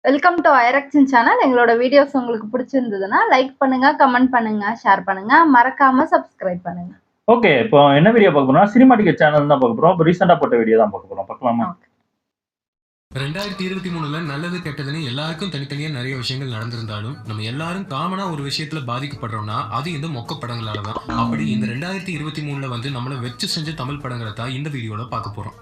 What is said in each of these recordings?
Welcome to ஐரக்ஷன் channel. எங்களோட videos உங்களுக்கு பிடிச்சிருந்ததுன்னா லைக் பண்ணுங்க, கமெண்ட் பண்ணுங்க, ஷேர் பண்ணுங்க, மறக்காம சப்ஸ்கிரைப் பண்ணுங்க. ஓகே, இப்போ என்ன வீடியோ பார்க்க போறோம்னா சினிமாட்டிக் சேனல் தான் பார்க்க போறோம். இப்போ ரீசெண்டா போட்ட வீடியோ தான் பார்க்க போறோம். பார்க்கலாமா? 2023ல நல்லது கெட்டதுன்னு எல்லாருக்கும் தனித்தனியா நிறைய விஷயங்கள் நடந்திருந்தாலும் நம்ம எல்லாரும் காமனா ஒரு விஷயத்துல பாதிக்கப்படுறோம்னா அது இந்த மொக்க படங்களால தான். அப்படி இந்த 2023ல வந்து நம்மள வெச்சு செஞ்ச தமிழ் படங்களை தான் இந்த வீடியோல பார்க்க போறோம்.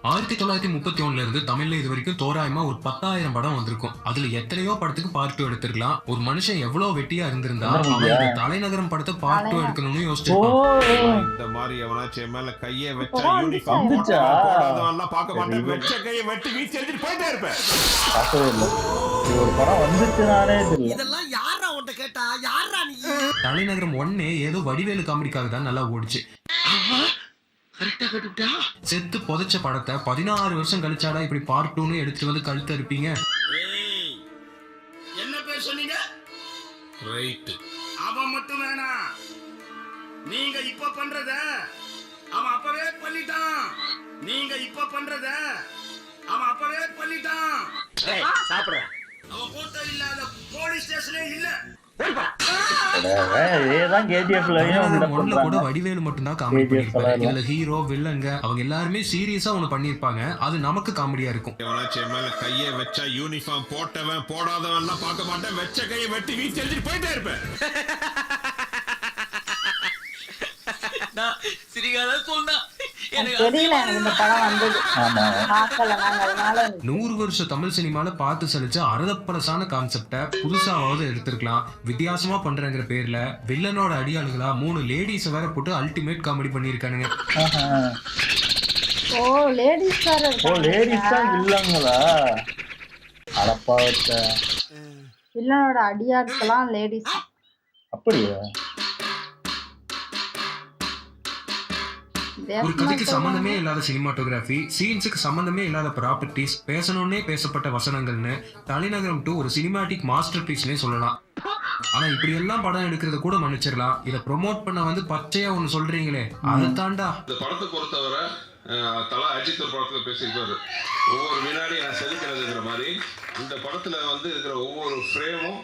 1931ல இருந்து தமிழ்ல இது வரைக்கும் தோராயமா ஒரு 10,000 படம் வந்திருக்கும். அதுல எத்தனையோ படத்துக்கு பார்ட் 2 எடுத்திருக்கலாம். ஒரு மனுஷன் எவ்வளவு வெட்டியா இருந்திருந்தா அவன் தலைநகரம் படத்தை பார்ட் 2 எடுக்கணும்னு யோசிச்சிருப்பான். இந்த மாதிரி எவனாச்சும் மேல கையை வச்சா யூனிஃபார்ம் போடாதவன்லாம் பார்க்க மாட்டேன். வெச்ச கையை வெட்டி வீசி எறிஞ்சிட்டு போயிட்டே இருப்பேன். பார்க்கவே இல்லை. ஒரு படம் வந்துச்சுனாலே தெரியல. இதெல்லாம் யாரா உன்கிட்ட கேட்டா? யாரா நீ? தலைநகரம் 1 ஏதோ வடிவேலு காமெடிக்காக தான் நல்லா ஓடிச்சு. செத்து புதைச்ச படத்தை 16 வருஷம் கழிச்சாடா இப்படி பார்ட் 2ன்னு எடுத்துட்டு வந்து கழுத்து இருப்பீங்க. என்ன பேர் சொன்னீங்க? ரைட். அவன் மட்டும் வேணாம், நீங்க இப்ப பண்றத அவன் அப்பவே பண்ணிட்டான். நீங்க இப்ப பண்றத அவன் அப்பவே பண்ணிட்டான். சாப்பிடுற அவன் போட்டோ இல்லாத போலீஸ் ஸ்டேஷனே இல்ல. கூட வடிவேலு மட்டும் தான் காமெடி பண்ணிருப்பாரு. இதுல ஹீரோ வில்லங்க அவங்க எல்லாருமே சீரியஸா ஒண்ணு பண்ணிருப்பாங்க. அது நமக்கு காமெடியா இருக்கும். எவனாச்சும் மேல கையை வச்சா யூனிஃபார்ம் போட்டவன் போடாதவன்லாம் பார்க்க மாட்டேன். வெச்ச கையை வெட்டி வீசி எறிஞ்சிட்டு போயிட்டே இருப்பேன். சிரிகாத சொன்னா 100 வருஷ தமிழ் சினிமால பார்த்து சலிச்ச அரதப்பரசான கான்செப்ட புதுசாவது எடுத்திருக்கலாம். வித்தியாசமா பண்றங்கிற பேர்ல வில்லனோட அடியாளுகளா 3 லேடிஸ் வேற போட்டு அல்டிமேட் காமெடி பண்ணிருக்கானுங்க. வில்லனோட அடியாட்களாம் லேடிஸ். அப்படியா? ஒரு கதைக்கு சம்பந்தமே இல்லாத சினிமாட்டோகிராஃபி, சீன்ஸுக்கு சம்பந்தமே இல்லாத ப்ராப்பர்ட்டிஸ், பேசணும்னே பேசப்பட்ட வசனங்கள்னு தலைநகரம் 2 ஒரு சினிமாட்டிக் மாஸ்டர் பீஸ்னே சொல்லலாம். ஆனா இப்படி எல்லாம் படம் எடுக்கிறத கூட மன்னிச்சிடலாம். இதை ப்ரொமோட் பண்ண வந்து பச்சையா ஒண்ணு சொல்றீங்களே, அதை தாண்டா. இந்த படத்தை பொறுத்தவரை தலா அஜித் ஒரு படத்துல பேசியிருப்பாரு, ஒவ்வொரு வினாடி நான் செதுக்கிறதுங்கிற மாதிரி இந்த படத்துல வந்து இருக்கிற ஒவ்வொரு ஃப்ரேமும்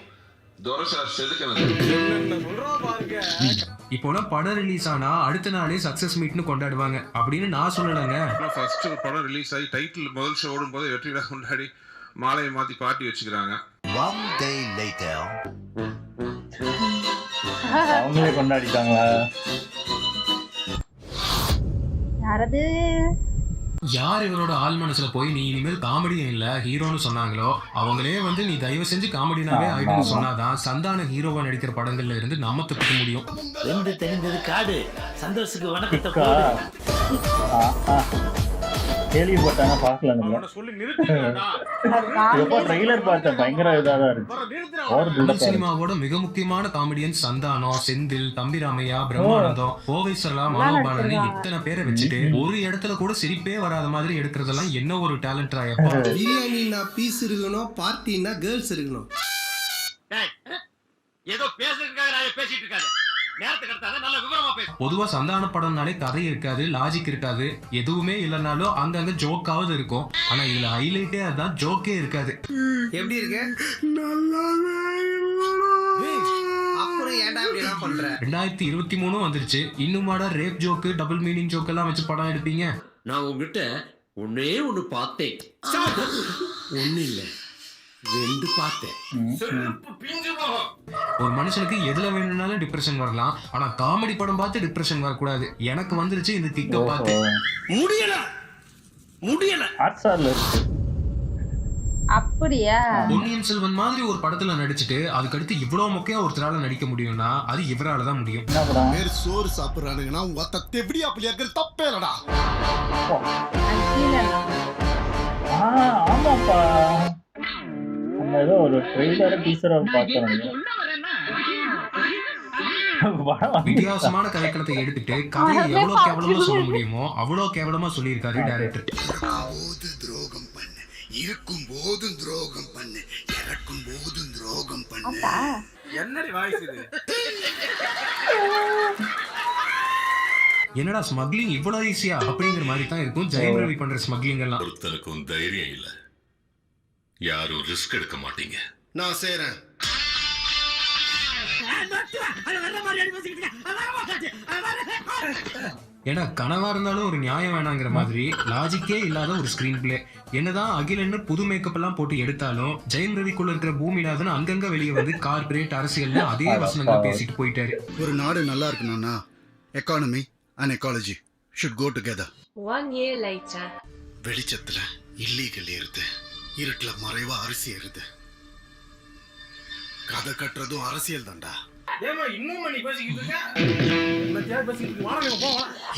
இப்போலாம் படம் ரிலீஸ் ஆனா அடுத்த நாளே சக்சஸ் மீட்னு கொண்டாடுவாங்க அப்படின்னு நான் சொல்லலங்க. ஃபர்ஸ்ட் ஒரு படம் ரிலீஸ் ஆகி டைட்டில் முதல் ஷோ ஓடும் போது வெற்றிடா கொண்டாடி மாலையை மாத்தி பார்ட்டி வச்சுக்கிறாங்க. அவங்களே கொண்டாடிட்டாங்களா? யார் இவரோட ஆள் மனசுல போய் நீ இனிமேல் காமெடியும் இல்ல ஹீரோன்னு சொன்னாங்களோ அவங்களே வந்து நீ தயவு செஞ்சு காமெடினாவே ஆயிடுன்னு சொன்னாதான் சந்தான ஹீரோவா நடிக்கிற படங்கள்ல இருந்து நம்ம தப்பிக்க முடியும். தெரிந்தது காடு சந்தோஷத்துக்கு வணக்கத்தை கேள்விப்பட்டாங்க, பார்க்கல. ட்ரெய்லர் பார்த்தேன், பயங்கர இதாக இருக்கு. சினிமாவோட மிக முக்கியமான காமெடியன் சந்தானம், செந்தில், தம்பிராமையா, பிரம்மானந்தம், கோவை சரளா, மனோபாலன் இத்தனை பேரை வச்சுட்டு ஒரு இடத்துல கூட சிரிப்பே வராத மாதிரி எடுக்கிறதெல்லாம் என்ன ஒரு டேலண்ட் ஆயப்பா. பிரியாணினா பீஸ் இருக்கணும், பார்ட்டினா கேர்ள்ஸ் இருக்கணும். ஏதோ பேசுறதுக்காக நான் பேசிட்டு இருக்காரு. பொதுவா சந்தான படம்னாலே கதை இருக்காது, லாஜிக் இருக்காது, எதுவுமே இல்லைனாலும் அங்கங்க ஜோக்காவது இருக்கும். ஆனா இதுல ஹைலைட்டே அதான், ஜோக்கே இருக்காது. எப்படி இருக்கு? 2023 வந்துருச்சு, இன்னுமாடா rape joke, double meaning joke எல்லாம் வச்சு படம் எடுப்பீங்க? நான் உங்ககிட்ட ஒன்னே ஒண்ணு பார்த்தேன். ஒண்ணு இல்ல 2 பார்த்தேன். ஒரு மனுஷனுக்கு எதுல வேணும்னாலும் டிப்ரெஷன் வரலாம், ஆனா காமெடி படம் பார்த்து டிப்ரெஷன் வரக்கூடாது. எனக்கு வந்துருச்சு இந்த கிக்க பார்த்து. முடியல அப்படியா? பொன்னியின் செல்வன் மாதிரி ஒரு படத்துல நடிச்சுட்டு அதுக்கடுத்து இவ்வளவு மொக்கையா ஒருத்தரால நடிக்க முடியும்னா அது இவரால தான் முடியும். சோறு சாப்பிடுறானுங்கன்னா ஒத்த எப்படி அப்படி இருக்கிறது தப்பே இல்லடா. ஆமாப்பா, ஏதோ ஒரு ட்ரெய்லர் டீசர் பார்த்தேன். வித்தியாசமான கதைக்களத்தை எடுத்துட்டு கதையை எவ்வளவு கேவலமா சொல்ல முடியுமோ அவ்வளவு கேவலமா சொல்லியிருக்காரு டைரக்டர். துரோகம் பண்ணு, இருக்கும் போதும் துரோகம் பண்ணு, இறக்கும் போதும் துரோகம் பண்ணு. என்னடி வாய்ஸ் இது? என்னடா ஸ்மக்லிங் இவ்வளவு ஈஸியா அப்படிங்கிற மாதிரி தான் இருக்கும் ஜெயம் ரவி பண்ற ஸ்மக்லிங் எல்லாம். ஒருத்தனுக்கும் தைரியம் இல்ல, யாரும் ரிஸ்க் எடுக்க மாட்டீங்க. நான் செய்றேன். ஏன்னா கனவா இருந்தாலும் ஒரு நியாயம் வேணாங்கிற மாதிரி லாஜிக்கே இல்லாத ஒரு ஸ்கிரீன் பிளே. என்னதான் அகிலன்னு புது மேக்கப் எல்லாம் போட்டு எடுத்தாலும் ஜெயம் ரவிக்குள்ள இருக்கிற பூமிநாதன் அங்கங்க வெளியே வந்து கார்பரேட் அரசியல்னு அதே வசனங்களை பேசிட்டு போயிட்டாரு. ஒரு நாடு நல்லா இருக்கணும்னா economy and ecology should go together. 1 year later. வெளிச்சத்துல இல்லீகல் ஏறுது, இருட்டுல மறைவா அரிசி ஏறுது. கதை கட்டுறதும் அரசியல் தான்டா.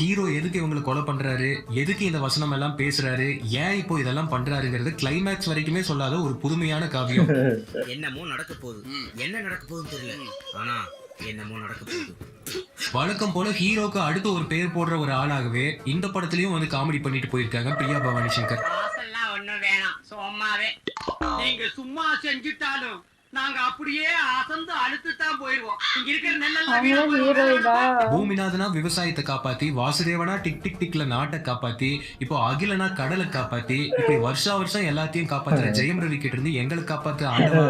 ஹீரோ எதுக்கு இவங்களை கொலை பண்றாரு, எதுக்கு இந்த வசனம் எல்லாம் பேசுறாரு, ஏன் இப்போ இதெல்லாம் பண்றாருங்கிறது கிளைமேக்ஸ் வரைக்குமே சொல்லாத ஒரு புதுமையான காவியம். என்னமோ நடக்க போகுது, என்ன நடக்க போகுதுன்னு தெரியல, ஆனா என்னமோ நடக்க போகுது. வழக்கம் போல ஹீரோக்கு அடுத்து ஒரு பேர் போடுற ஒரு ஆளாகவே இந்த படத்துலயும் வந்து காமெடி பண்ணிட்டு போயிருக்காங்க பிரியா பவானி சங்கர். ஒண்ணும் வேணாம், சும்மாவே நீங்க சும்மா செஞ்சுட்டாலும் நாங்க அப்படியே அசந்து அழுத்துதான் போயிடுவோம். இங்க இருக்கிற நெல்லெல்லாம் பூமிநாதனா விவசாயத்தை காப்பாத்தி, வாசுதேவனா டிக் டிக் டிக்ல நாட்டை காப்பாத்தி, இப்போ அகிலனா கடலை காப்பாத்தி, இப்படி வருஷா வருஷம் எல்லாத்தையும் காப்பாத்துற ஜெயம் ரவி கிட்ட இருந்து எங்களை காப்பாத்து ஆண்டவா.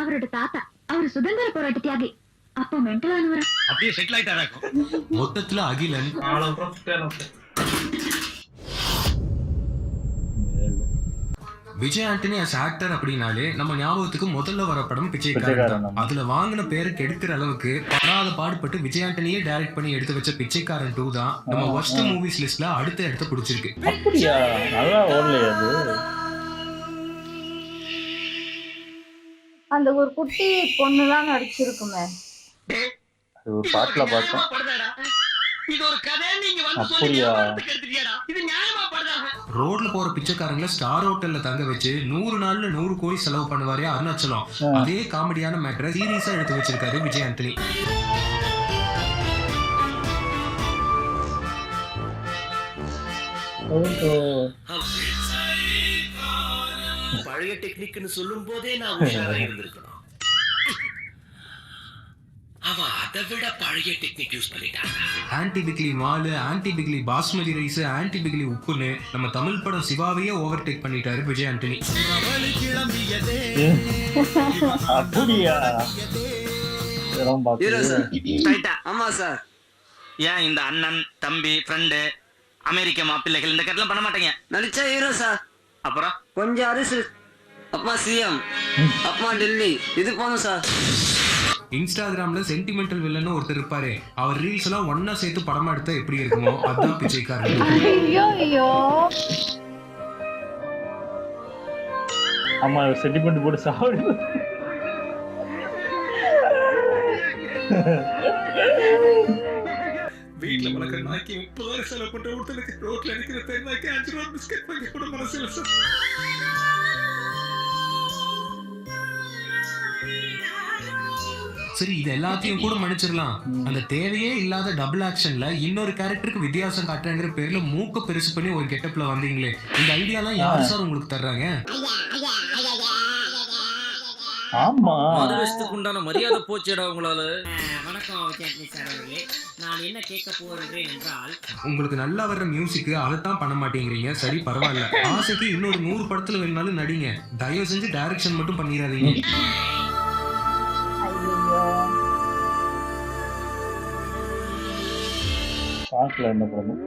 அவரோட தாத்தா அவர் சுதந்திர போராட்ட தியாகி. அப்போ மென்டல் ஆனவரா அப்படியே செட்டில் ஆயிட்டாரா? மொத்தத்துல அகிலன் விஜய் ஆண்டனி as ஆக்டர் அப்படின்னாலே நம்ம ஞாபகத்துக்கு முதல்ல வர படம் பிச்சைக்காரன். அதுல வாங்கின பேரு கெடுக்கிற அளவுக்கு படாத பாடுபட்டு விஜய் ஆண்டனியே டைரக்ட் பண்ணி எடுத்து வச்ச பிச்சைக்காரன் 2 தான் நம்ம worst மூவிஸ் லிஸ்ட்ல அடுத்த இடத்தை பிடிச்சிருக்கு. அப்படியா? நல்லா ஓடலையா அது? அந்த ஒரு குட்டி பொண்ணுதான் நடிச்சிருக்குமே. ஒரு பாட்டுல பார்த்தேன். இது ஒரு கதை, நீங்க வந்து அப்படியா? இது நியாயமா படுதாங்க. ரோட்ல போற பிச்சைக்காரங்களை ஸ்டார் ஹோட்டல்ல தங்க வச்சு 100 நாள்ல 100 கோடி செலவு பண்ணுவாரே அருணாச்சலம், அதே காமெடியான மேட்டரை சீரியஸா எடுத்து வச்சிருக்காரு விஜய் ஆண்டனி. பழைய டெக்னிக்னு சொல்லும் போதே நான் உஷாரா இருந்திருக்கணும். அவன் அதை விட பழைய டெக்னிக் யூஸ் பண்ணிட்டான். ஆன்டி பிக்லி மாலு, ஆன்டி பிக்லி பாஸ்மதி ரைஸ், ஆன்டி பிக்லி உப்புன்னு நம்ம தமிழ் படம் சிவாவையே ஓவர்டேக் பண்ணிட்டாரு விஜய் ஆண்டனி. அப்படியா? ஆமா சார். ஏன் இந்த அண்ணன் தம்பி ஃப்ரெண்டு அமெரிக்க மாப்பிள்ளைகள் இந்த கட்டெல்லாம் பண்ண மாட்டேங்க? நடிச்சா ஹீரோ சார். அப்புறம் கொஞ்சம் அரிசி, அப்பா சிஎம், அப்பா டெல்லி, இது போதும் சார். இன்ஸ்டாகிராம்ல சென்டிமெண்டல் வில்லன்னு ஒருத்தர் இருப்பாரு, அவர் ரீல்ஸ் எல்லாம் ஒன்னா சேர்த்து படமா எடுத்தா எப்படி இருக்குமோ அதான் பிச்சைக்காரன். ஐயோ ஐயோ, ஆமா சென்டிமெண்ட் போட்டு சாப்பிடு. வீட்டுல வளர்க்குற நாய்க்கு 30,000 செலவு பண்ற ஒருத்தருக்கு ரோட்ல இருக்கிற தெருநாய்க்கு 5 ரூபா பிஸ்கட் வாங்கி கூட மனசு இல்ல சார். சரி, இது எல்லாத்தையும் கூட மன்னிச்சிடலாம். அந்த தேவையே இல்லாத டபுள் ஆக்ஷன்ல இன்னொரு கேரக்டருக்கு வித்தியாசம் காட்டுறங்கிற பேர்ல மூக்க பெருசு பண்ணி ஒரு கெட்டப்ல வந்தீங்களே, இந்த ஐடியாலாம் யாரு சார் உங்களுக்கு தர்றாங்க? ஆமா, மாதவஸ்துக்கு உண்டான மரியாதை போச்சேடா உங்களால. வணக்கம் சார் அவர்களே, நான் என்ன கேட்க போறேன் என்றால், உங்களுக்கு நல்லா வர்ற மியூசிக் அதைத்தான் பண்ண மாட்டேங்கிறீங்க. சரி பரவாயில்ல, ஆசைக்கு இன்னொரு 100 படத்துல வேணாலும் நடிங்க, தயவு செஞ்சு டைரக்ஷன் மட்டும் பண்ணிடாதீங்க. பாக்கல என்ன படம்?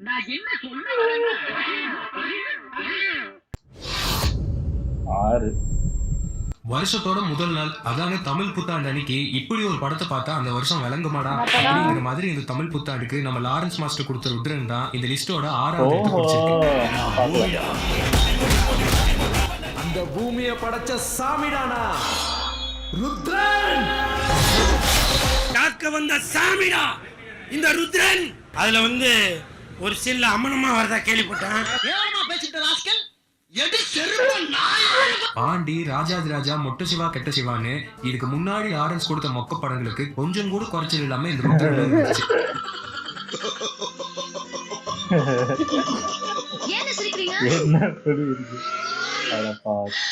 நான் என்ன சொல்றேன்? 6 வருஷத்தோட முதல் நாள், அதாங்க தமிழ் புத்தாண்டு அன்னைக்கு இப்படி ஒரு படத்தை பார்த்தா அந்த வருஷம் விளங்குமாடா அப்படிங்கிற மாதிரி இந்த தமிழ் புத்தாண்டுக்கு நம்ம லாரன்ஸ் மாஸ்டர் கொடுத்த ருத்ரன் தான் இந்த லிஸ்டோட 6வது இடத்தை பிடிச்சிருக்கு. அந்த பூமியை படைச்ச சாமிடானா ருத்ரன், காக்க வந்த சாமிடா இந்த ருத்ரன். அதுல வந்து ஒரு சில அமனமா வரதா கேள்விப்பட்டேன். பேசிட்டு ராஸ்கல் எடி செருப்பு நாய். பாண்டி, ராஜாதி ராஜா, மொட்டை சிவா, கெட்ட சிவான்னு இதுக்கு முன்னாடி லாரன்ஸ் கொடுத்த மொக்க படங்களுக்கு கொஞ்சம் கூட குறைச்சல் இல்லாம இந்த ருத்ரன் இருந்துச்சு. என்ன சொல்லி இருக்கு? அட பாத்து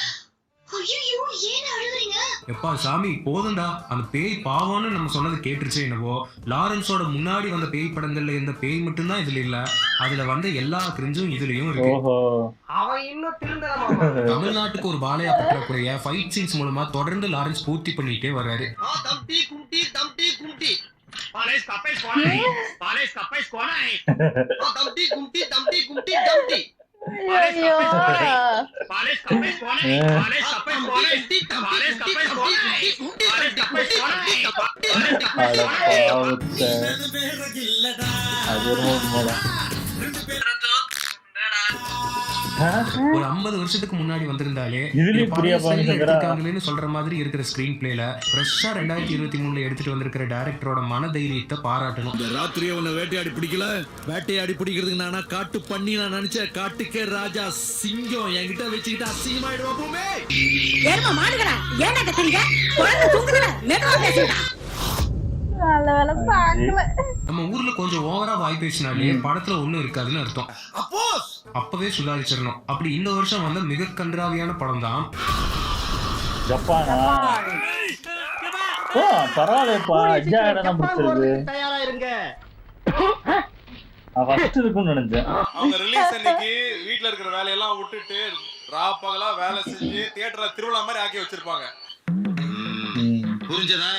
எப்பா சாமி போதும்டா, அந்த பேய் பாவம்னு நம்ம சொன்னது கேட்டுருச்சு என்னவோ. லாரன்ஸோட முன்னாடி வந்த பேய் படங்கள்ல இருந்த பேய் மட்டும்தான் இதுல இல்ல, அதுல வந்த எல்லா கிரிஞ்சும் இதுலயும் இருக்கு. தமிழ்நாட்டுக்கு ஒரு பாலையா பற்றக்கூடிய ஃபைட் சீன்ஸ் மூலமா தொடர்ந்து லாரன்ஸ் பூர்த்தி பண்ணிட்டே வர்றாரு. ஒரு 50 வருஷத்துக்கு முன்னாடி வந்திருந்தாலே இருக்காங்களேன்னு சொல்ற மாதிரி இருக்கிற ஸ்கிரீன் பிளேல ஃப்ரெஷ்ஷா 2023 எடுத்துட்டு வந்திருக்கிற டைரக்டரோட மன தைரியத்தை பாராட்டணும். இந்த ராத்திரியே உன்னை வேட்டையாடி பிடிக்கல, வேட்டையாடி பிடிக்கிறதுக்கு நானா காட்டு பண்ணி நான் நினைச்சேன். காட்டுக்கே ராஜா சிங்கம் என்கிட்ட வச்சுக்கிட்டு அசிங்கமாயிடுவாப்புமே. நம்ம ஊர்ல கொஞ்சம் ஓவரா வாய் பேசினாலே படத்துல ஒண்ணும் இருக்காதுன்னு அர்த்தம். அப்பவே சுதாரிச்சிடணும். அப்படி இந்த வருஷம் வந்த மிக கன்றாவியான படம் தான் ஜப்பானா. பரவாயில்லப்பா, எஜ்ஜாயிடம் பிடிச்சிருக்கு. தயாரா இருங்க. ஃபர்ஸ்ட் இருக்கும்னு நினைச்சேன். அவங்க ரிலீஸ் அன்னைக்கு வீட்ல இருக்கிற வேலையெல்லாம் விட்டுட்டு ராப்பகலா வேலை செஞ்சு தியேட்டர்ல திருவிழா மாதிரி ஆக்கி வச்சிருப்பாங்க. புரிஞ்சதா?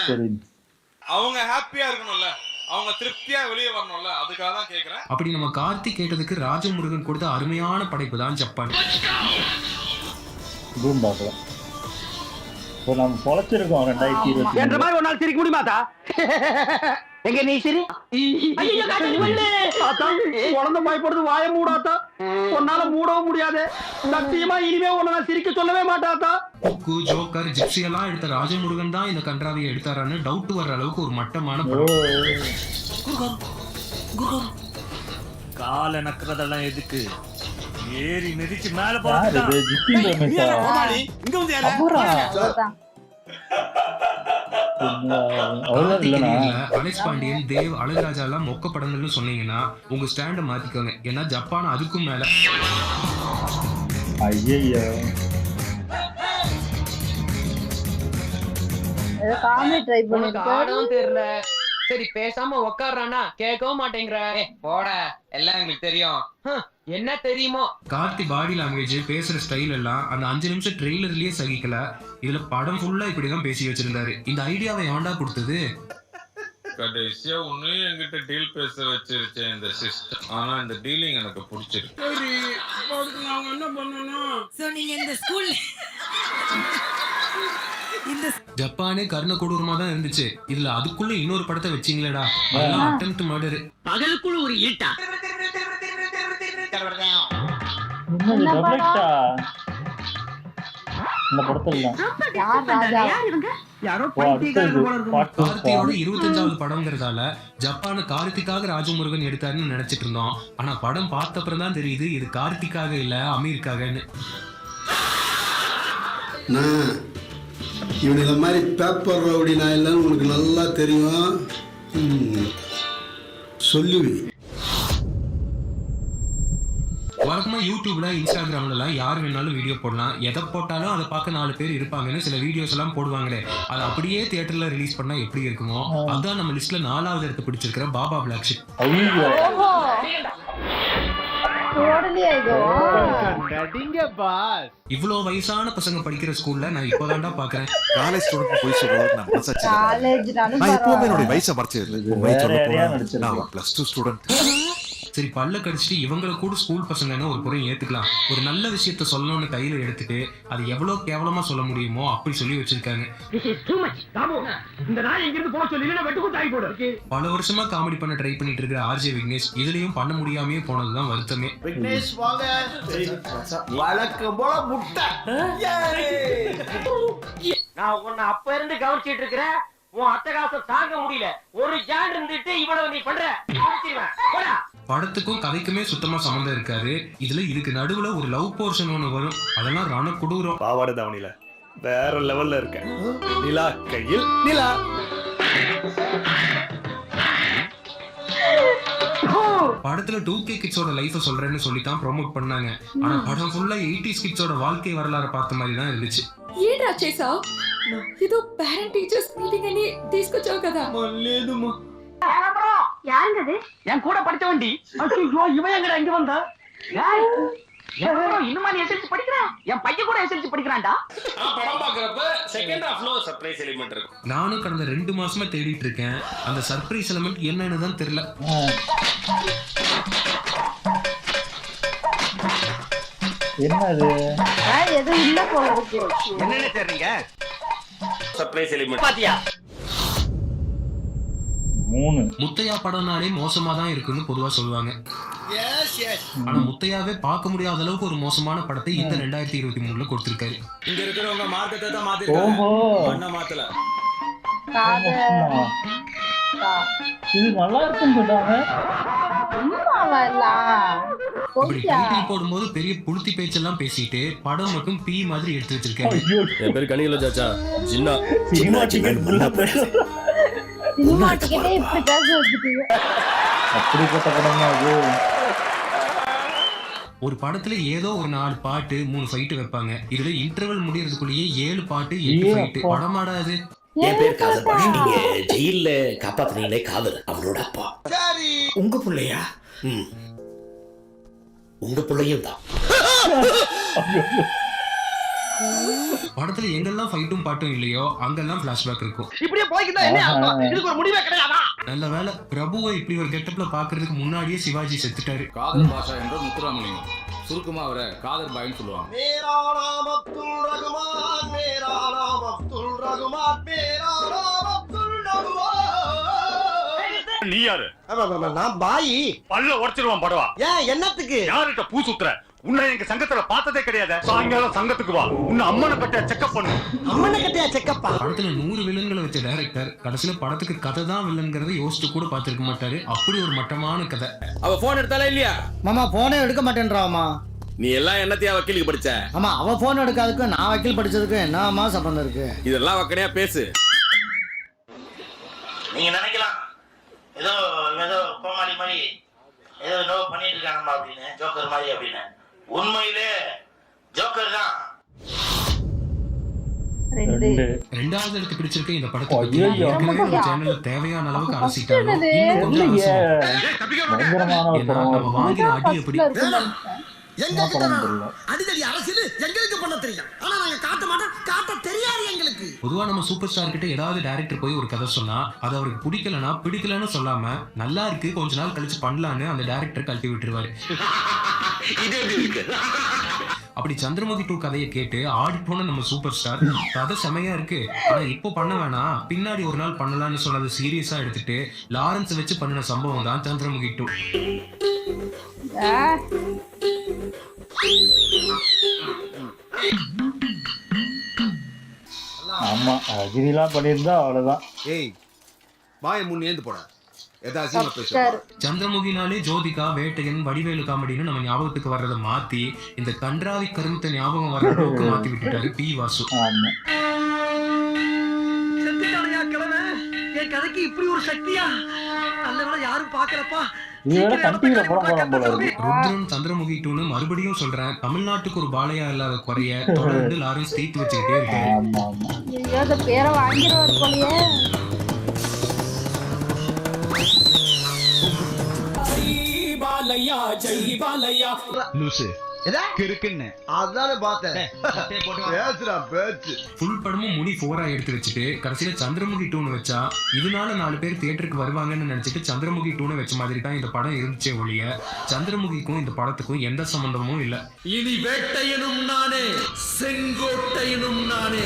அவங்க ஹாப்பியா இருக்கணும்ல, அவங்க திருப்தியா வெளியே வரணும்ல, அதுக்காக தான் கேக்குறேன். அப்படி நம்ம கார்த்தி கேட்டதுக்கு ராஜமுருகன் கொடுத்த அருமையான படைப்பு தான் ஜப்பான். பூம் பார்க்கலாம். இப்போ நம்ம பொழைச்சிருக்கோம் 2020. என்ற மாதிரி ஒரு நாள் சிரிக்க முடியுமாதா? எங்க நீ சிரி? குழந்தை பயப்படுது, வாய மூடாத்தா. உன்னால மூடவும் முடியாது. சத்தியமா இனிமே உன்னை சிரிக்க சொல்லவே மாட்டாத்தா. ஜோக்கர், ஜிப்சி எல்லாம் எடுத்த ராஜமுருகன் தான் இந்த கன்றாவியை எடுத்தாரான்னு டவுட் வர்ற அளவுக்கு ஒரு மட்டமான படம். கால நக்கிறதெல்லாம் எதுக்கு? ஏறி மிதிச்சு மேல அலெக்ஸ் பாண்டியன், தேவ், அழகராஜா எல்லாம் மொக்க படங்கள்னு சொன்னீங்கன்னா உங்க ஸ்டாண்ட மாத்திக்கோங்க. ஏன்னா ஜப்பான் அதுக்கும் மேல. தெரியல. சரி பேசாம உக்காடுறானா கேட்கவும் மாட்டேங்கிற. போட, எல்லாம் எங்களுக்கு தெரியும். என்ன தெரியுமோ? கார்த்தி பாடி லாங்குவேஜ், பேசுற ஸ்டைல் எல்லாம் அந்த 5 நிமிஷம் ட்ரெய்லர்லயே சகிக்கல. இதுல படம் ஃபுல்லா இப்படிதான் பேசி வச்சிருந்தாரு. இந்த ஐடியாவை எவன்டா கொடுத்தது? கடைசியா ஒண்ணு என்கிட்ட டீல் பேச வச்சிருச்சு இந்த சிஸ்டம். ஆனா இந்த டீலிங் எனக்கு பிடிச்சிருக்கு. சரி, நாங்க என்ன பண்ணணும்? சோ நீங்க இந்த ஸ்கூல் ஜப்பானே கர்ண கொடூரமா தான் இருந்துச்சு. இதுல அதுக்குள்ள இன்னொரு படத்தை வச்சீங்களேடா, அதெல்லாம் அட்டெம்ப்ட் மர்டர். பகலுக்குள்ள ஒரு ஈட்டா. கார்த்தியோட 25வது படம்ங்கிறதால ஜப்பான் கார்த்திக்காக ராஜமுருகன் எடுத்தாருன்னு நினைச்சிட்டு இருந்தோம். ஆனா படம் பார்த்த அப்புறம் தான் தெரியுது இது கார்த்திக்காக இல்ல அமீருக்காகன்னு. இவன் இந்த மாதிரி பேப்பர் ரவுடி நான் இல்லைன்னு உனக்கு நல்லா தெரியும். சொல்லுவி. வழக்கமா யூடியூப்ல, இன்ஸ்டாகிராம்ல எல்லாம் யார் வேணாலும் வீடியோ போடலாம். எதை போட்டாலும் அதை பார்க்க 4 பேர் இருப்பாங்கன்னு சில வீடியோஸ் எல்லாம் போடுவாங்களே. அது அப்படியே தியேட்டர்ல ரிலீஸ் பண்ணா எப்படி இருக்குமோ அதான் நம்ம லிஸ்ட்ல 4வது இடத்து பிடிச்சிருக்கிற பாபா பிளாக் ஷிப். இவ்வளவு வயசான பசங்க படிக்கிற ஸ்கூல்ல நான் இப்பதான்டா பாக்குறேன். காலேஜ் ஸ்டூடண்ட் போய் சொல்றதுக்கு நான் மனசாட்சி. நான் எப்பவுமே என்னோட வயசை மறைச்சு நான் +2 ஸ்டூடண்ட். சரி, பல்ல கடிச்சிட்டு இவங்களை கூட ஸ்கூல் பசங்கன்னு ஒரு புறம் ஏத்துக்கலாம். ஒரு நல்ல விஷயத்த சொல்லணும்னு கையில எடுத்துட்டு அது எவ்வளவு கேவலமா சொல்ல முடியுமோ அப்படி சொல்லி வச்சிருக்காங்க. பல வருஷமா காமெடி பண்ண ட்ரை பண்ணிட்டு இருக்கிற ஆர்ஜே விக்னேஷ் இதுலயும் பண்ண முடியாமயே போனதுதான் வருத்தமே. விக்னேஷ் வாங்க. வழக்கம் போல முட்டை. நான் உன்னை அப்ப இருந்து கவனிச்சிட்டு இருக்கிறேன். உன் அட்டகாசம் தாங்க முடியல. ஒரு ஜான் இருந்துட்டு இவ்வளவு நீ பண்ற. படத்துக்கும் கதைக்குமே சுத்தமா சம்பந்தம் இருக்காது. இதுல இதுக்கு நடுவுல ஒரு லவ் போர்ஷன் ஒண்ணு வரும். அதெல்லாம் ரண கொடூரம். பாவாடை தாவணியில வேற லெவல்ல இருக்க. நிலா கையில் நிலா. படத்துல 2K கிட்ஸோட லைஃப சொல்றேன்னு சொல்லித்தான் ப்ரோமோட் பண்ணாங்க. ஆனா படம் ஃபுல்லா 80s கிட்ஸோட வாழ்க்கை வரலாறு பார்த்த மாதிரி தான் இருந்துச்சு. ఏంట్రా చేసావు? ఏదో పేరెంట్ టీచర్స్ మీటింగ్ అని తీసుకొచ్చావు కదా. లేదమ్మా. யாருங்க அது? என் கூட படிச்சவண்டி. ஐயோ இவன் எங்கடா இங்க வந்தா? இன்னுமா நீ எஸ்எல்சி படிக்கிறான்? என் பையன் கூட எஸ்எல்சி படிக்கிறான்டா. படம் பாக்குறப்ப செகண்ட் ஹாஃப்ல ஒரு சர்ப்ரைஸ் எலிமெண்ட் இருக்கும். நானும் கடந்த 2 மாசமா தேடிட்டு இருக்கேன். அந்த சர்ப்ரைஸ் எலிமெண்ட் என்னன்னு தான் தெரியல. என்னது எதுவும் இல்ல போல இருக்கு. என்னன்னு தெரியறீங்க? சர்ப்ரைஸ் எலிமெண்ட் பாத்தியா? 3 முத்தையா படம்னாலே மோசமா தான் இருக்குன்னு பொதுவா சொல்லுவாங்க. ஆனா முத்தையாவே பார்க்க முடியாத அளவுக்கு ஒரு மோசமான படத்தை இந்த 2023ல கொடுத்திருக்காரு. இங்க இருக்கிறவங்க மார்க்கெட்டை தான் மாத்திருக்காங்க. பண்ண மாத்தல. இது நல்லா இருக்குன்னு சொன்னாங்க. இப்படி டைட்டில் போடும்போது பெரிய புளுத்தி பேச்செல்லாம் பேசிட்டு படம் மட்டும் பி மாதிரி எடுத்து வச்சிருக்காரு. என் பேரு கனிகள சாச்சா. ஜின்னா சினிமா டிக்கெட் ஃபுல்லா பேச. சினிமா டிக்கெட்டே இப்படி பேச வச்சுட்டீங்க. அப்படிப்பட்ட படம் தான் அது. ஒரு படத்துல ஏதோ ஒரு 4 பாட்டு 3 ஃபைட் வைப்பாங்க. இதுல இன்டர்வல் முடியறதுக்குள்ளேயே 7 பாட்டு 8 ஃபைட். படமாடாது. என் பேர் காதல். நீங்க ஜெயில்ல காப்பாத்துனீங்களே காதல், அவனோட அப்பா. உங்க பிள்ளையா? உங்க பிள்ளையும் தான். படத்துல எங்கெல்லாம் ஃபைட்டும் பாட்டும் இல்லையோ அங்கெல்லாம் பிளாஷ்பேக் இருக்கும். இப்படியே போய்க்கிட்டா என்ன அர்த்தம்? இதுக்கு ஒரு முடிவே கிடையாதா? நல்ல வேளை பிரபுவை இப்படி ஒரு கெட்டப்ல பாக்குறதுக்கு முன்னாடியே சிவாஜி செத்துட்டாரு. காதல் பாஷா என்ற முத்துராமலிங்கம், சுருக்கமா அவரை காதல் பாய்னு சொல்லுவாங்க. மேரா நாம் அப்துல் ரஹ்மான், மேரா நாம் அப்துல் ரஹ்மான், மேரா நாம் அப்துல் ரஹ்மான். நீ யாரு? நான் பாயி. பல்ல உடைச்சிருவான் படவா. ஏன் என்னத்துக்கு? யார்கிட்ட பூ சுத்துற? உன்னை எங்க சங்கத்துல பார்த்ததே கிடையாது. சாயங்காலம் சங்கத்துக்கு வா. உன்னை அம்மனை கட்ட செக்அப் பண்ணு. அம்மனை கட்டியா செக்கப்பா? படத்துல 100 வில்லன்களை வச்ச டைரக்டர் கடைசியில படத்துக்கு கதை தான் வில்லன்கிறத யோசிச்சு கூட பார்த்திருக்க மாட்டாரு. அப்படி ஒரு மட்டமான கதை. அவ போன் எடுத்தாலே இல்லையா? மாமா போனே எடுக்க மாட்டேன்றாமா. நீ எல்லாம் என்னத்தையா வக்கீலுக்கு படிச்ச? ஆமா அவ போன் எடுக்காததுக்கு நான் வக்கீல் படிச்சதுக்கு என்னமா சம்பந்தம் இருக்கு? இதெல்லாம் வக்கனையா பேசு. நீங்க நினைக்கலாம் ஏதோ ஏதோ கோமாளி மாதிரி ஏதோ நோ பண்ணிட்டு இருக்காங்க அப்படின்னு, ஜோக்கர் மாதிரி அப்படின்னு. உண்மையிலே ஜோக்கர் தான். 2வது இடத்து பிடிச்சிருக்க இந்த படத்துக்கு ஏற்கனவே நம்ம சேனல்ல தேவையான அளவுக்கு அரசிட்டாலும் இன்னும் கொஞ்சம் பயங்கரமான ஒரு படம். நம்ம வாங்கின அடி எப்படி அடிதடி அரசியல் எங்களுக்கு பண்ண தெரியும். ஆனா நாங்க காட்ட மாட்டோம், காட்ட தெரியாது எங்களுக்கு. பொதுவா நம்ம சூப்பர் ஸ்டார் கிட்ட ஏதாவது டைரக்டர் போய் ஒரு கதை சொன்னா அது அவருக்கு பிடிக்கலன்னு சொல்லாம நல்லா இருக்கு கொஞ்ச நாள் கழிச்சு பண்ணலான்னு அந்த டைரக்டர் கழட்டி விட்டுருவாரு. அப்படி சந்திரமுகி 2 கதையை கேட்டு ஆடி போன நம்ம சூப்பர் ஸ்டார் கதை செமையா இருக்கு ஆனா இப்போ பண்ண வேணாம் பின்னாடி ஒரு நாள் பண்ணலாம்னு சொன்னது சீரியஸா எடுத்துட்டு லாரன்ஸ் வச்சு பண்ணின சம்பவம் தான் சந்திரமுகி 2. ஆமா ரஜினிலாம் பண்ணியிருந்தா அவ்வளவுதான். ஏய் வாய முன் ஏந்து போட. சந்திரமுகினாலே ஜோதிகா, வேட்டையன், வடிவேலு காமெடின்னு நம்ம ஞாபகத்துக்கு வர்றதை மாத்தி இந்த கன்றாவி கருமத்தை ஞாபகம் வர்ற அளவுக்கு மாத்தி விட்டுட்டாரு பி வாசு. என் கதைக்கு இப்படி ஒரு சக்தியா? நல்லவேளை யாரும் பாக்கலப்பா. ருத்ரன் சந்திரமுகி 2 மறுபடியும் சொல்றேன், தமிழ்நாட்டுக்கு ஒரு பாலையா இல்லாத குறைய தொடர்ந்து லாரன்ஸ் தீர்த்து வச்சுக்கிட்டே இருக்காரு. பேரை வாங்கிறவர் போலயே. ஃபுல் படமும் முடி 4 எடுத்து வச்சுட்டு கடைசியில சந்திரமுகி 2 வச்சா இதனால 4 பேர் தியேட்டருக்கு வருவாங்கன்னு நினைச்சிட்டு சந்திரமுகி 2 வச்ச மாதிரி தான் இந்த படம் இருந்துச்சே ஒழிய சந்திரமுகிக்கும் இந்த படத்துக்கும் எந்த சம்பந்தமும் இல்ல. இனி வேட்டையனும் நானே, செங்கோட்டையனும் நானே.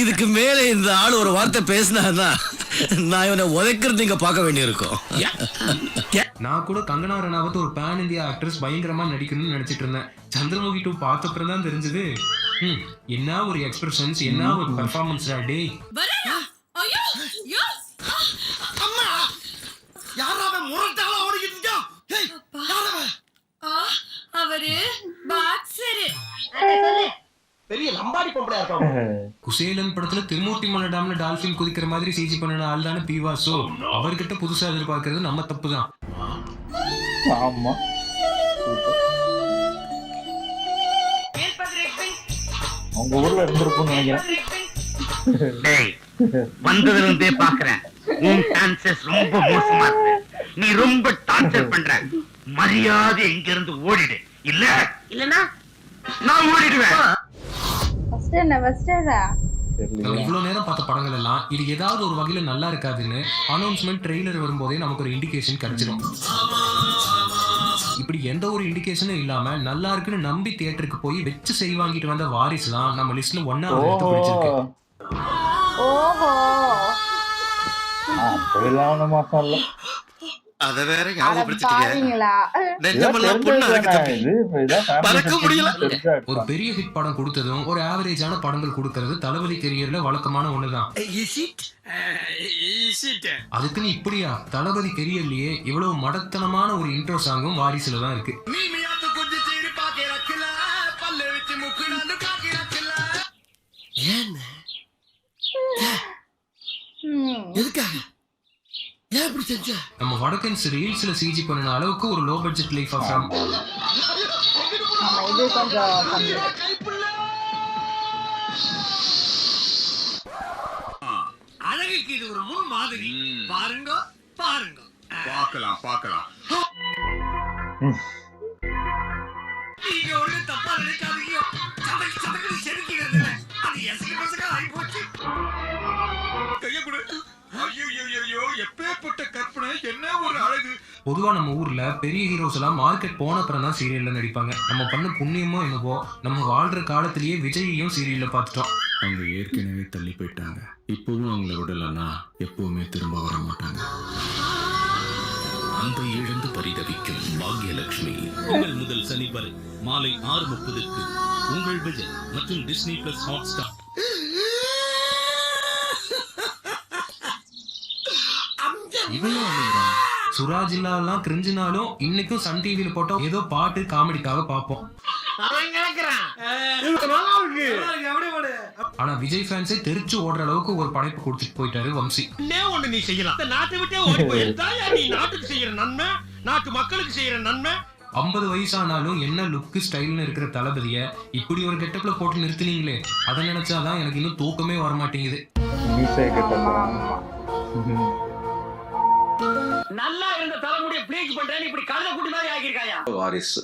இதுக்கு மேல இந்த ஆள் ஒரு வார்த்தை பேசினாதான் நான் இவனை உதைக்கிறது இங்க பார்க்க வேண்டியிருக்கும். நான் கூட கங்கனா ரனாவத் ஒரு பேன் இந்தியா ஆக்ட்ரஸ் பயங்கரமா நடிக்கணும்னு நினைச்சிட்டு இருந்தேன். சந்திரமுகி 2 பார்த்தப்பறம் தான் தெரிஞ்சது என்ன ஒரு எக்ஸ்பிரஷன்ஸ், என்ன ஒரு பெர்ஃபார்மன்ஸ். டே பெரிய லம்பாடி பொம்பளையா இருக்காங்க. குசேலன் படத்துல திருமூர்த்தி மலை டேம்ல டால்பின் குதிக்கிற மாதிரி சிஜி பண்ணின ஆள் தானே பி வாசு. அவர்கிட்ட புதுசா எதிர்பார்க்கறது நம்ம தப்பு தான். ஆமா உங்க ஊர்ல இருந்திருக்கும்னு நினைக்கிறேன். வந்ததுல இருந்தே பாக்குறேன் உன் சான்சஸ் ரொம்ப மோசமா இருக்கு. நீ ரொம்ப டார்ச்சர் பண்ற. மரியாதை இங்க இருந்து ஓடிடு. இல்லனா நான் ஓடிடுவேன். இவ்வளவு நேரம் பார்த்த படங்கள் எல்லாம் இது ஏதாவது ஒரு வகையில நல்லா இருக்காதுன்னு அனௌன்ஸ்மெண்ட் ட்ரெய்லர் வரும்போதே நமக்கு ஒரு இண்டிகேஷன் கிடைச்சிடும். இப்படி எந்த ஒரு இண்டிகேஷனும் இல்லாம நல்லா இருக்குன்னு நம்பி தியேட்டருக்கு போய் வச்சு சரி வாங்கிட்டு வந்த வாரிசு தான் நம்ம லிஸ்ட்ல 1வது எடுத்து பிடிச்சிருக்கு. அப்படிலாம் மாசம் இல்ல. அத வேற ஞாபகப்படுத்திட்டீங்க. நெஞ்சமெல்லாம் பொண்ணு பறக்க முடியல. ஒரு பெரிய ஹிட் படம் கொடுத்ததும் ஒரு ஆவரேஜான படங்கள் கொடுக்கிறது தளபதி கெரியர்ல வழக்கமான ஒண்ணுதான். அதுக்குன்னு இப்படியா தளபதி கெரியர்லயே இவ்வளவு மடத்தனமான ஒரு இன்ட்ரோ சாங்கும் வாரிசுல தான் இருக்கு. நம்ம வடக்கன்ஸ் ரீல்ஸ்ல சிஜி பண்ண அளவுக்கு ஒரு லோ பட்ஜெட் லைஃப் ஆஃப் அழகுக்கு இது ஒரு முன் மாதிரி. பாருங்க பாருங்க. பார்க்கலாம். நீங்க ஒண்ணு தப்பா நினைக்காதீங்க. சதக்கு செதுக்கிறது அது எசகு பசங்க ஆகி போச்சு. கைய கூட ஐயோ எப்பேற்பட்ட கற்பனை, என்ன ஒரு அழகு. பொதுவா நம்ம ஊர்ல பெரிய ஹீரோஸ் எல்லாம் மார்க்கெட் போன அப்புறம் தான் சீரியல்ல நடிப்பாங்க. நம்ம பண்ண புண்ணியமோ என்னவோ நம்ம வாழ்ற காலத்திலேயே விஜயையும் சீரியல்ல பார்த்துட்டோம். அவங்க ஏற்கனவே தள்ளி போயிட்டாங்க. இப்பவும் அவங்கள விடலன்னா எப்பவுமே திரும்ப வர மாட்டாங்க. அந்த இழந்து பரிதவிக்கும் பாக்யலட்சுமி உங்கள் முதல் சனி வரை மாலை 6:30 உங்கள் விஜய் மற்றும் டிஸ்னி பிளஸ் ஹாட்ஸ்டார். சுராஜில்லாம் கிரிஞ்சினாலும் இன்னைக்கும் சன் டிவில போட்டோம் ஏதோ பாட்டு காமெடிக்காக பார்ப்போம். ஆனா விஜய் ஃபேன்ஸே தெரிச்சு ஓடுற அளவுக்கு ஒரு படைப்பு கொடுத்துட்டு போயிட்டாரு வம்சி. ஒண்ணு நீ செய்யலாம். நாட்டை விட்டே ஓடி போயிருந்தா நீ நாட்டுக்கு செய்யற நன்மை, நாட்டு மக்களுக்கு செய்யற நன்மை. 50 வயசானாலும் என்ன லுக்கு ஸ்டைல்னு இருக்கிற தளபதிய இப்படி ஒரு கெட்டப்ல போட்டு நிறுத்தினீங்களே, அதை நினைச்சாதான் எனக்கு இன்னும் தூக்கமே வர மாட்டேங்குது. நல்லா இருந்த தலைமுடியை ப்ளீச் பண்றேன்னு இப்படி கழுத குட்டி மாதிரி ஆகியிருக்காயா வாரிசு.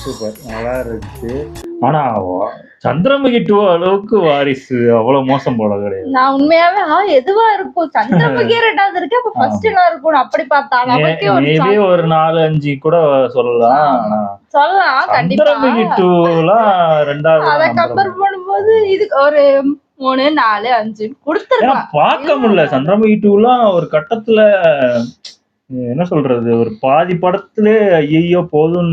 சூப்பர், நல்லா இருந்துச்சு. ஆனா சந்திரமுகி 2 அளவுக்கு வாரிசு அவ்வளவு மோசம் போல கிடையாது. நான் உண்மையாவே எதுவா இருக்கும் சந்திரமுகி 2வது இருக்கு, அப்ப ஃபர்ஸ்ட் எல்லாம் இருக்கும். அப்படி பார்த்தா நமக்கே ஒரு 4-5 கூட சொல்லலாம். கண்டிப்பா சந்திரமுகி 2லாம் 2வது அத கம்பேர் பண்ணும்போது இதுக்கு ஒரு 3, 4, 5 கொடுத்துருக்காங்க. பார்க்க முடியல. சந்திரமுகி 2லாம் ஒரு கட்டத்துல என்ன சொல்றது, ஒரு பாதி படத்திலே ஐயோ போதும்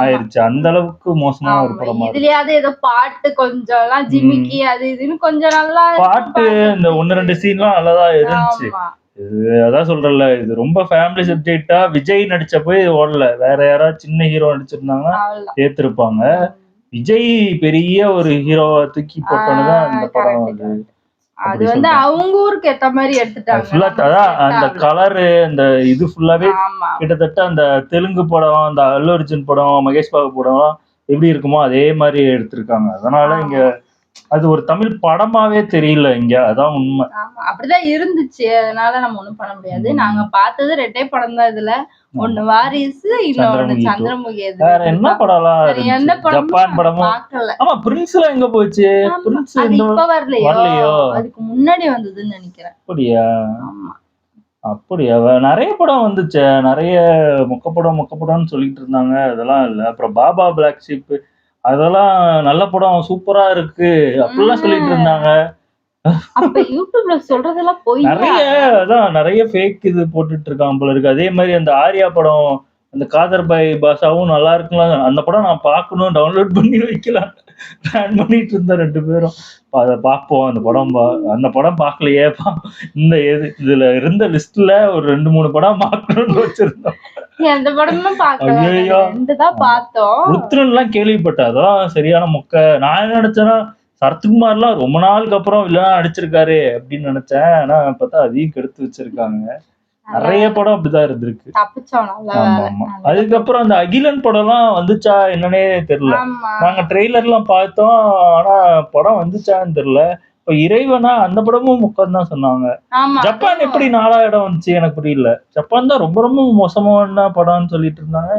ஆயிருச்சு. அந்த அளவுக்கு மோசமான ஒரு படமா. இதுலயாவது ஏதோ பாட்டு கொஞ்சம் எல்லாம் ஜிமிக்கி அது இதுன்னு கொஞ்சம் நல்லா பாட்டு இந்த 1-2 சீன்லாம் நல்லாதான் இருந்துச்சு. அதான் சொல்றல, இது ரொம்ப ஃபேமிலி சப்ஜெக்டா விஜய் நடிச்ச போய் ஓடல. வேற யாராவது சின்ன ஹீரோ நடிச்சிருந்தாங்கன்னா ஏத்திருப்பாங்க. விஜய் பெரிய ஒரு ஹீரோவா தூக்கி போட்டோன்னுதான் இந்த படம் வந்து. அது வந்து அவங்க ஊருக்கு ஏத்த மாதிரி எடுத்துட்டாங்க. அந்த கலரு அந்த இது ஃபுல்லாவே கிட்டத்தட்ட அந்த தெலுங்கு படம், அந்த அல்லு அர்ஜுன் படம், மகேஷ் பாபு படம் எப்படி இருக்குமோ அதே மாதிரி எடுத்திருக்காங்க. அதனால இங்க அது ஒரு தமிழ் படமாவே தெரியல இங்க. அதான் உண்மை. அப்படிதான் இருந்துச்சு. அதனால நம்ம ஒண்ணும் பண்ண முடியாது. நாங்க பார்த்தது 2 படம் தான். இதுல ஒண்ணு வாரிசு, இன்னொன்னு சந்திரமுகி. வேற என்ன படம்லாம்? ஜப்பான் படமும் பார்க்கல. ஆமா, பிரின்ஸ்லாம் எங்க போச்சு? பிரின்ஸ் இப்ப வரலையோ, அதுக்கு முன்னாடி வந்ததுன்னு நினைக்கிறேன். அப்படியா? நிறைய படம் வந்துச்சு. நிறைய மொக்கப்படம்னு சொல்லிட்டு இருந்தாங்க. அதெல்லாம் இல்ல. அப்புறம் பாபா பிளாக் ஷீப் அதெல்லாம் நல்ல படம், சூப்பரா இருக்கு அப்படிலாம் சொல்லிட்டு இருந்தாங்க. அப்ப யூடியூப்ல சொல்றதெல்லாம் போய் நிறைய ஃபேக் இது போட்டுட்டு இருக்காங்க போல இருக்கு. அதே மாதிரி அந்த ஆர்யா படம், அந்த காதர் பாய் பாஷாவும் நல்லா இருக்கலாம். அந்த படம் நான் பார்க்கணும், டவுன்லோட் பண்ணி வைக்கலாம் பிளான் பண்ணிட்டு இருந்தேன் 2 பேரும். அதை பார்ப்போம். அந்த படம் பார்க்கலையே. இதுல இருந்த லிஸ்ட்ல ஒரு 2-3 படம் பார்க்கணும்னு வச்சிருந்தோம். எந்த படமும் பார்த்தோம். உத்ரன்லாம் கேள்விப்பட்டாதான் சரியான மொக்க. நான் என்ன நினைச்சேன்னா சரத்குமார்லாம் ரொம்ப நாளுக்கு அப்புறம் இல்லைன்னா நடிச்சிருக்காரு அப்படின்னு நினைச்சேன். ஆனா பார்த்தா அதையும் கெடுத்து வச்சிருக்காங்க. நிறைய படம் அப்படிதான் இருந்திருக்கு. தப்பிச்சோம் நல்ல ஆமா வேலை. ஆமா. அதுக்கப்புறம் அந்த அகிலன் படம்லாம் வந்துச்சா என்னன்னே தெரியல. ஆமா. நாங்க ட்ரெய்லர்லாம் பார்த்தோம். ஆனா படம் வந்துச்சான்னு தெரியல. இப்ப இறைவனா அந்த படமும் முக்கம் தான் சொன்னாங்க. ஆமா. ஜப்பான் எப்படி 4ஆவது இடம் வந்துச்சு எனக்கு புரியல. ஜப்பான் தான் ரொம்ப ரொம்ப மோசமான படம்னு சொல்லிட்டு இருந்தாங்க.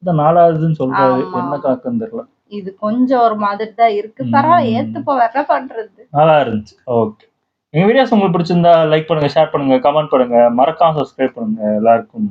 இந்த 4ஆவதுன்னு சொல்றாரு. ஆமா. என்ன காக்குன்னு தெரியல. இது கொஞ்சம் ஒரு மாதிரி தான் இருக்கு. பரவாயில்ல ஏத்துப்போ வேற பண்றது. நல்லா இருந்துச்சு. ஓகே. எங்க வீடியோஸ் உங்களுக்கு பிடிச்சிருந்தா லைக் பண்ணுங்க, ஷேர் பண்ணுங்க, கமெண்ட் பண்ணுங்க, மறக்காம சப்ஸ்கிரைப் பண்ணுங்க. எல்லாருக்கும்